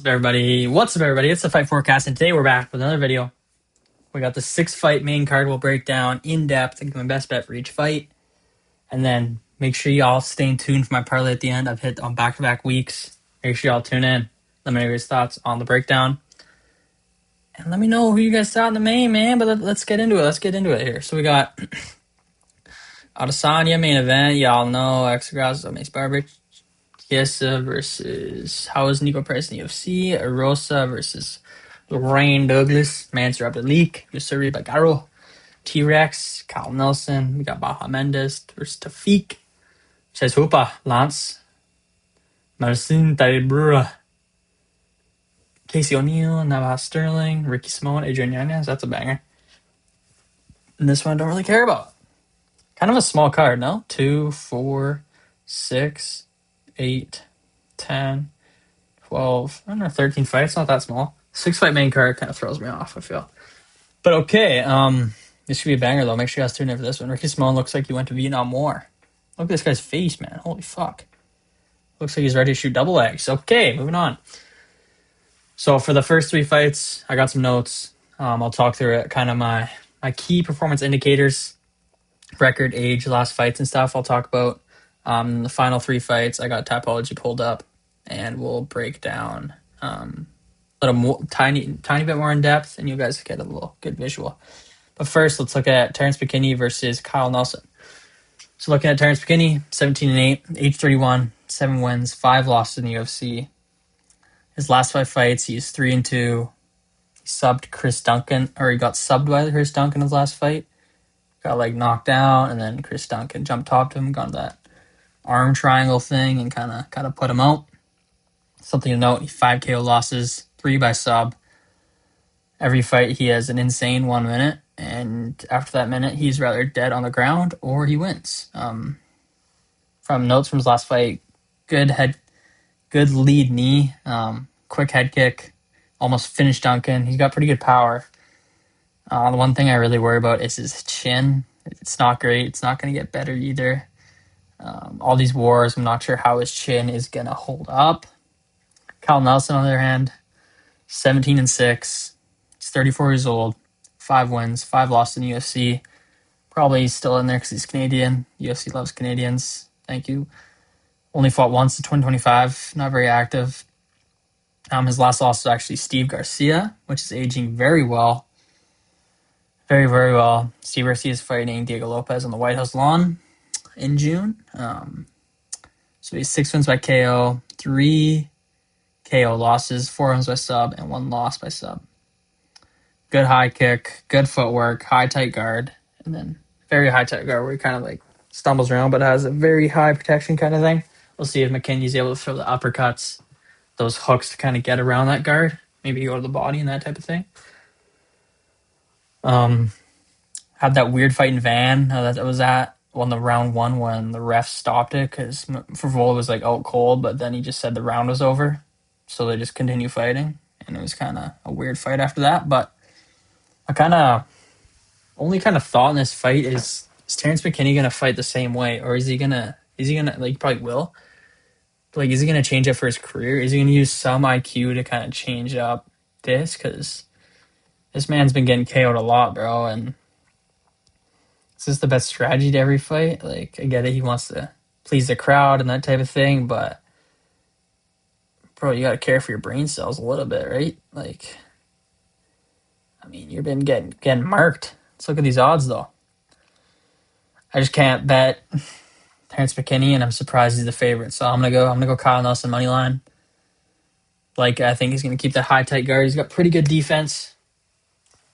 Everybody, what's up, everybody? It's the Fight Forecast, and today we're back with another video. We got the 6-fight main card. We'll break down in depth and give my best bet for each fight, and then make sure y'all stay tuned for my parlay at the end. I've hit on back-to-back weeks. Make sure y'all tune in. Let me know your thoughts on the breakdown, and let me know who you guys thought in the main, man. But let's get into it. Let's get into it here. So we got Adesanya main event. Y'all know Exagrasso, Mace Barber. Chiesa versus how is Nico Price in the UFC? Rosa versus Lorraine Douglas, Mansour Abdalik, Yusuri Bagaro, T-Rex, Kyle Nelson. We got Baja Mendes versus Tafik, Ches Hoopa, Lance, Marcin Taibura, Casey O'Neill, Navas Sterling, Ricky Simone, Adrian Yanez. That's a banger. And this one I don't really care about. Kind of a small card, no? 2, 4, 6, 8, 10, 12, I don't know, 13 fights. Not that small. 6-fight main card kind of throws me off, I feel. But okay, this should be a banger, though. Make sure you guys tune in for this one. Ricky Simone looks like he went to Vietnam War. Look at this guy's face, man. Holy fuck. Looks like he's ready to shoot double legs. Okay, moving on. So for the first 3 fights, I got some notes. I'll talk through it, kind of my key performance indicators, record, age, last fights and stuff I'll talk about. The final 3 fights, I got Typology pulled up, and we'll break down a little more, tiny bit more in depth, and you guys get a little good visual. But first, let's look at Terrence McKinney versus Kyle Nelson. So looking at Terrence McKinney, 17-8, age 31, 7 wins, 5 losses in the UFC. His last 5 fights, he's 3-2. He subbed Chris Duncan, or he got subbed by Chris Duncan in his last fight. Got knocked out, and then Chris Duncan jumped top to him, got that arm triangle thing, and kind of put him out. Something to note: 5 KO losses, 3 by sub. Every fight he has an insane 1 minute, and after that minute, he's rather dead on the ground or he wins. From notes from his last fight, good lead knee, quick head kick, almost finished Duncan. He's got pretty good power. The one thing I really worry about is his chin. It's not great. It's not going to get better either. All these wars, I'm not sure how his chin is going to hold up. Kyle Nelson, on the other hand, 17-6. He's 34 years old, 5 wins, 5 losses in the UFC. Probably still in there because he's Canadian. UFC loves Canadians. Thank you. Only fought once in 2025. Not very active. His last loss was actually Steve Garcia, which is aging very well. Very, very well. Steve Garcia is fighting Diego Lopez on the White House lawn in June. So he's 6 wins by KO, 3 KO losses, 4 wins by sub, and 1 loss by sub. Good high kick, good footwork, high tight guard, and then very high tight guard where he kind of stumbles around but has a very high protection kind of thing. We'll see if McKinney's able to throw the uppercuts, those hooks to kind of get around that guard, maybe go to the body and that type of thing. Had that weird fight in Van that was at on the round 1 when the ref stopped it because Favola was out cold, but then he just said the round was over, so they just continue fighting, and it was kind of a weird fight after that. But I only thought in this fight is Terrence McKinney gonna fight the same way, or is he gonna he probably will, but is he gonna change it for his career? Is he gonna use some IQ to kind of change up this? Because this man's been getting KO'd a lot, bro, and is this the best strategy to every fight? I get it, he wants to please the crowd and that type of thing, but bro, you gotta care for your brain cells a little bit, right? You've been getting marked. Let's look at these odds, though. I just can't bet Terrence McKinney, and I'm surprised he's the favorite. So I'm gonna go Kyle Nelson money line. I think he's gonna keep that high tight guard. He's got pretty good defense.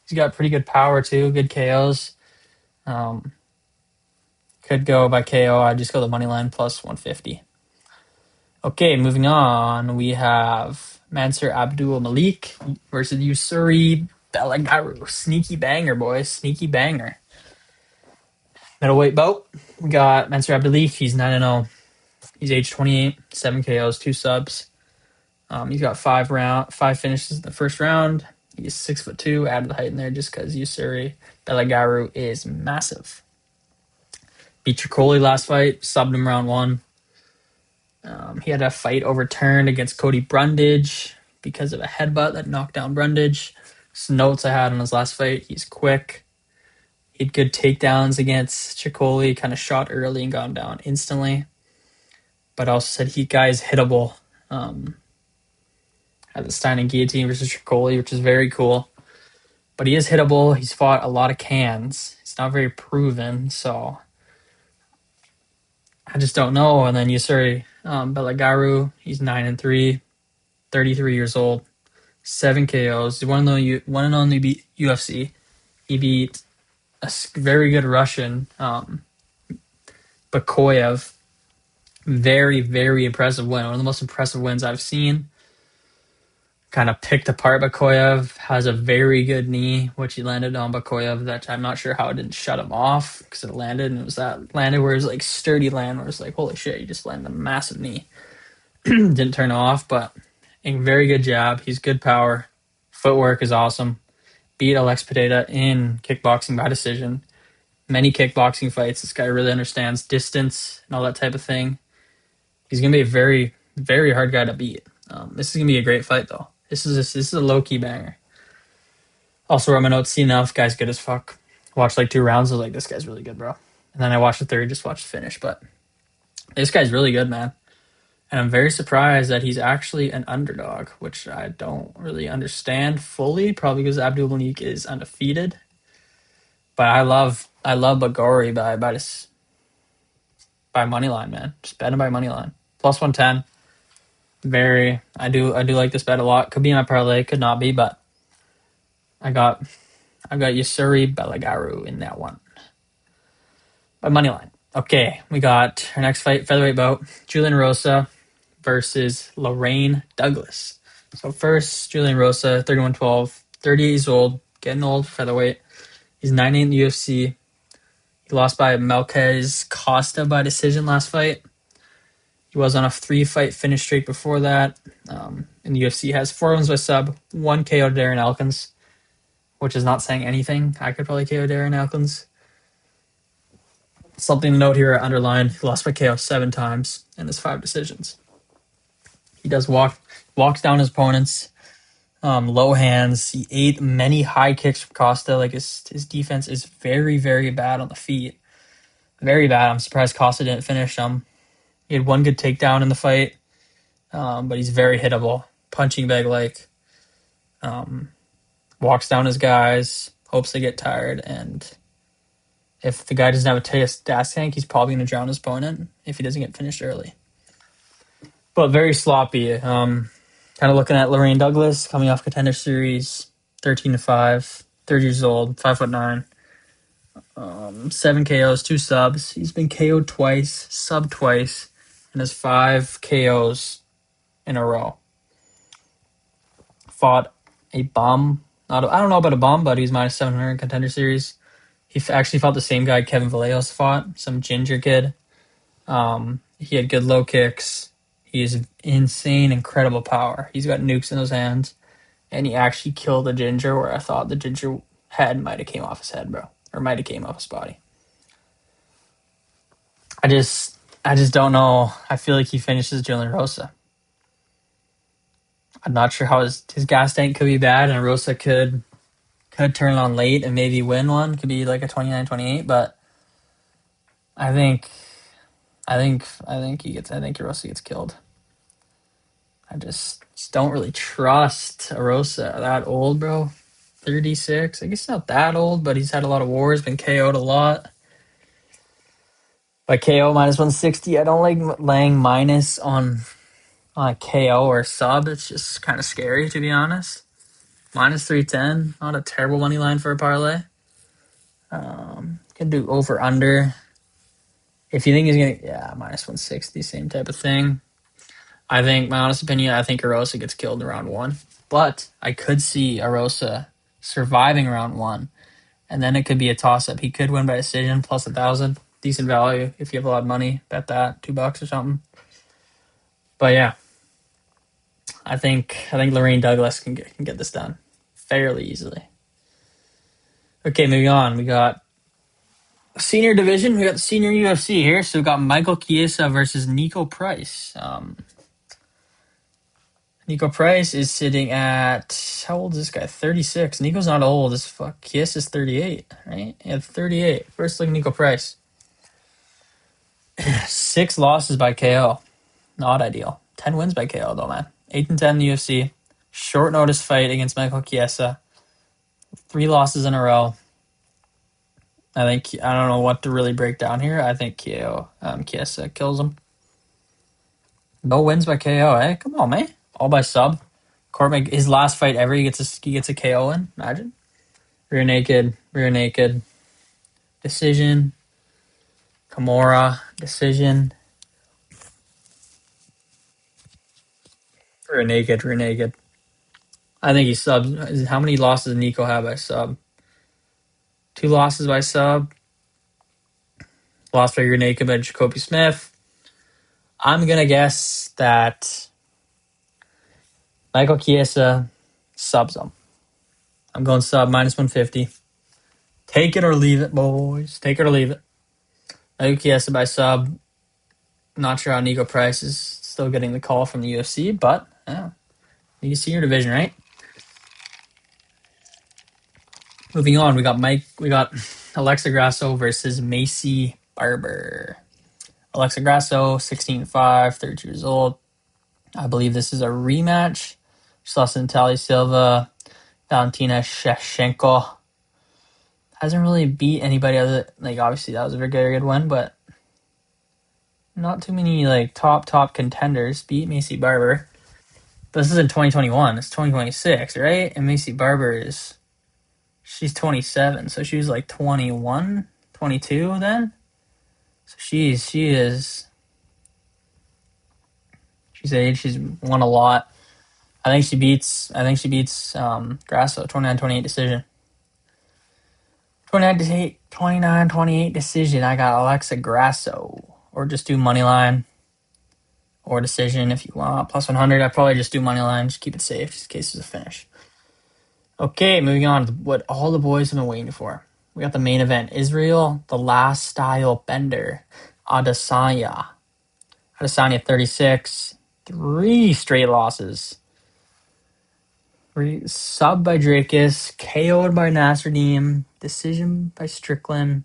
He's got pretty good power too. Good KOs. Could go by KO. I'd just go the money line plus 150. Okay, moving on. We have Mansour Abdul Malik versus Yusuri Belagaru. Sneaky banger, boys. Sneaky banger. Middleweight bout. We got Mansour Abdalik. He's 9-0. He's age 28. 7 KOs, 2 subs. He's got 5 finishes in the first round. He's 6'2". Added the height in there just because Yusuri Belagaru is massive. Beat Tricoli last fight. Subbed him round 1. He had a fight overturned against Cody Brundage. because of a headbutt that knocked down Brundage. Some notes I had on his last fight: he's quick. He had good takedowns against Chicoli, kind of shot early and got him down instantly. But also said he guy's hittable. At the Stein and Guillotine versus Chicoli, which is very cool. But he is hittable. He's fought a lot of cans. He's not very proven, so I just don't know. And then Yusuri Belagaru, he's 9-3, 33 years old, 7 KOs. He one and only beat UFC. He beat a very good Russian, Bakoyev. Very, very impressive win. One of the most impressive wins I've seen. Kind of picked apart Bakoyev. Has a very good knee, which he landed on Bakoyev. That I'm not sure how it didn't shut him off because it landed, and it was that landed where it was like sturdy land, where it's like, holy shit, you just landed a massive knee. Didn't turn off, but a very good jab. He's good power. Footwork is awesome. Beat Alex Pineda in kickboxing by decision. Many kickboxing fights. This guy really understands distance and all that type of thing. He's going to be a very, very hard guy to beat. This is going to be a great fight, though. This is a low-key banger. Also, wrote my notes, see enough. Guy's good as fuck. Watched like 2 rounds. I was like, this guy's really good, bro. And then I watched the third, just watched the finish. But this guy's really good, man. And I'm very surprised that he's actually an underdog, which I don't really understand fully, probably because Abdul Malik is undefeated. But I love Bagori by money line, man. Just bet him by money line. Plus 110. I do like this bet a lot. Could be my parlay, could not be, but I got Yusuri Belagaru in that one by money line. Okay, we got our next fight, featherweight bout, Julian Rosa versus Lorraine Douglas. So first, Julian Rosa, 31-12, 38 years old, getting old, featherweight. He's 9-8 in the UFC. He lost by Melquez Costa by decision last fight. He was on a 3-fight finish streak before that. In the UFC, has 4 wins by sub, 1 KO to Darren Elkins, which is not saying anything. I could probably KO Darren Elkins. Something to note here, underlined, he lost by KO 7 times in his 5 decisions. He does walks down his opponents, low hands. He ate many high kicks from Costa. Like his defense is very, very bad on the feet. Very bad. I'm surprised Costa didn't finish him. He had 1 good takedown in the fight, but he's very hittable. Punching bag like. Walks down his guys, hopes they get tired, and if the guy doesn't have a gas tank, he's probably going to drown his opponent if he doesn't get finished early. But very sloppy. Kind of looking at Lorraine Douglas coming off Contender Series, 13-5, 30 years old, 5'9", 7 KOs, 2 subs. He's been KO'd twice, subbed twice, and has 5 KOs in a row. Fought a bum. I don't know about a bum, but he's minus 700 in Contender Series. He actually fought the same guy Kevin Vallejos fought, some ginger kid. He had good low kicks. He has insane, incredible power. He's got nukes in those hands. And he actually killed a ginger where I thought the ginger head might have came off his head, bro. Or might have came off his body. I just don't know. I feel like he finishes Julian Rosa. I'm not sure how his gas tank could be bad, and Rosa could turn it on late and maybe win one. Could be like a 29-28, but I think Rosa gets killed. I just don't really trust Rosa that old, bro. 36. I guess not that old, but he's had a lot of wars, been KO'd a lot. By KO minus 160, I don't like laying minus on a KO or sub. It's just kind of scary, to be honest. Minus 310, not a terrible money line for a parlay. Can do over under. If you think he's gonna, minus 160, same type of thing. I think, my honest opinion, I think Arosa gets killed in round 1. But I could see Arosa surviving round 1. And then it could be a toss-up. He could win by decision, plus 1,000. Decent value if you have a lot of money. Bet that, $2 or something. But yeah, I think Lorraine Douglas can get this done fairly easily. Okay, moving on. We got senior division. We got the senior UFC here. So we got Michael Chiesa versus Nico Price. Nico Price is sitting at, how old is this guy? 36. Nico's not old as fuck. Kiss is 38, right? Yeah, 38. First look at Nico Price. 6 losses by KO. Not ideal. 10 wins by KO though, man. 8-10 in the UFC. Short notice fight against Michael Chiesa. 3 losses in a row. I don't know what to really break down here. I think Chiesa kills him. No wins by KO, eh? Come on, man. All by sub. His last fight ever, he gets a KO in. Imagine. Rear naked. Decision. Kimura, decision. Rear naked. I think he subs. How many losses does Nico have by sub? 2 losses by sub. Lost by rear naked by Jacoby Smith. I'm going to guess that Michael Chiesa subs him. I'm going sub minus 150. Take it or leave it, boys. Take it or leave it. Michael Chiesa by sub. Not sure how Nico Price is still getting the call from the UFC, but yeah, you see your division, right? Moving on, we got Alexa Grasso versus Macy Barber. Alexa Grasso, 16-5, 32 years old. I believe this is a rematch. She lost to Natalia Silva, Valentina Shevchenko. Hasn't really beat anybody other obviously that was a very good win, but not too many top contenders beat Macy Barber. But this is in 2021. It's 2026, right? And Macy Barber she's 27, so she was 21, 22 then. So she's aged. She's won a lot. I think she beats Grasso 29-28 decision. 29-28 decision. I got Alexa Grasso. Or just do money line or decision if you want. Plus 100. I'd probably just do money line. Just keep it safe just in case it's a finish. Okay, moving on to what all the boys have been waiting for. We got the main event. Israel, the last style bender. Adesanya. 36. 3 straight losses. Sub by Drakus. KO'd by Nasruddin. Decision by Strickland.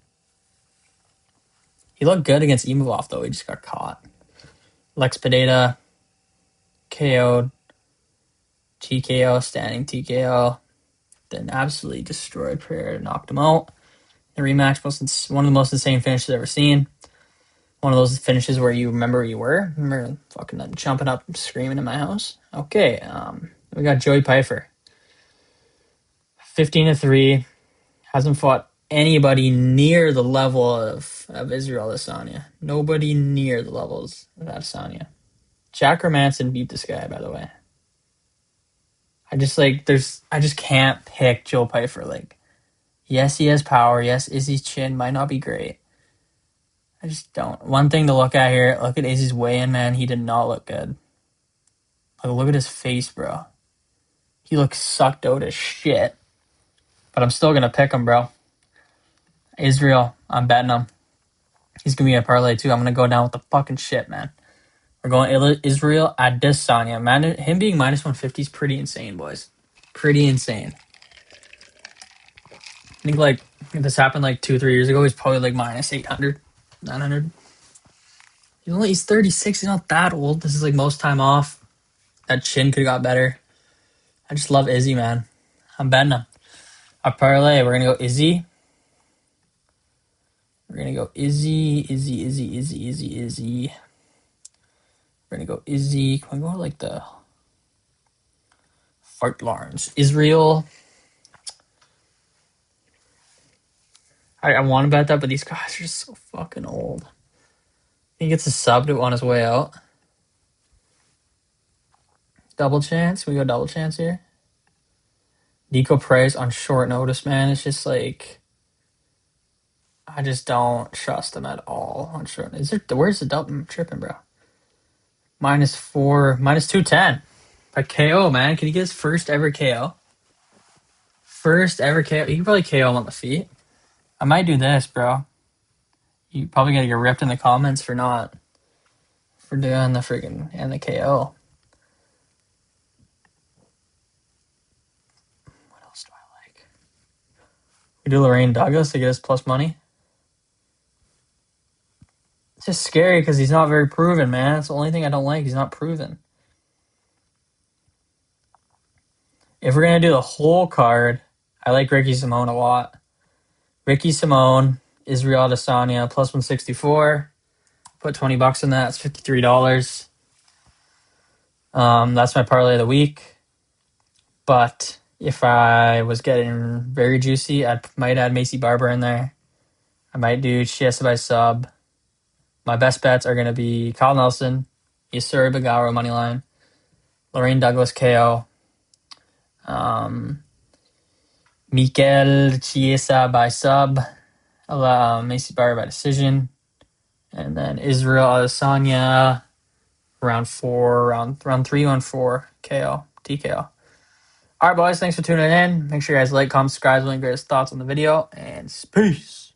He looked good against Imavov, though. He just got caught. Lex Pedeta. KO'd. TKO. Standing TKO. Then absolutely destroyed Pereira. Knocked him out. The rematch was one of the most insane finishes I've ever seen. One of those finishes where you remember where you were. Remember fucking jumping up and screaming in my house. Okay, we got Joey Pfeiffer. 15-3. Hasn't fought anybody near the level of Israel Adesanya. Nobody near the levels of Adesanya. Jack Hermanson beat this guy, by the way. I just can't pick Joe Pfeiffer. Yes, he has power. Yes, Izzy's chin might not be great. I just don't. One thing to look at here, look at Izzy's weigh-in, man. He did not look good. Look at his face, bro. He looks sucked out as shit. But I'm still going to pick him, bro. Israel, I'm betting him. He's going to be a parlay, too. I'm going to go down with the fucking shit, man. We're going Israel Adesanya. Man, him being minus 150 is pretty insane, boys. Pretty insane. I think, if this happened, 2-3 years ago, he's probably, minus 800, 900. He's 36. He's not that old. This is, most time off. That chin could have got better. I just love Izzy, man. I'm betting him. Our parlay, we're going to go Izzy. We're going to go Izzy. We're going to go Izzy. Can we go the Fart Lawrence? Israel. I want to bet that, but these guys are just so fucking old. He gets a sub on his way out. Double chance. We go double chance here. Nico Price on short notice, man. It's just I just don't trust him at all on short. Where's the double? I'm tripping, bro. -4, -210 by KO, man. Can he get his first ever KO? First ever KO. You can probably KO him on the feet. I might do this, bro. You probably gonna get ripped in the comments for doing the freaking and the KO. We do Lorraine Douglas to get us plus money. It's just scary because he's not very proven, man. That's the only thing I don't like. He's not proven. If we're going to do the whole card, I like Ricky Simone a lot. Ricky Simone, Israel Adesanya, plus 164. Put $20 in that. It's $53. That's my parlay of the week. But if I was getting very juicy, I might add Macy Barber in there. I might do Chiesa by sub. My best bets are going to be Kyle Nelson, Yusuri Bagaro moneyline, Lorraine Douglas KO, Mikel Chiesa by sub, Macy Barber by decision, and then Israel Adesanya round 3, round 4 KO, TKO. All right, boys, thanks for tuning in. Make sure you guys like, comment, subscribe, leave your thoughts on the video, and peace.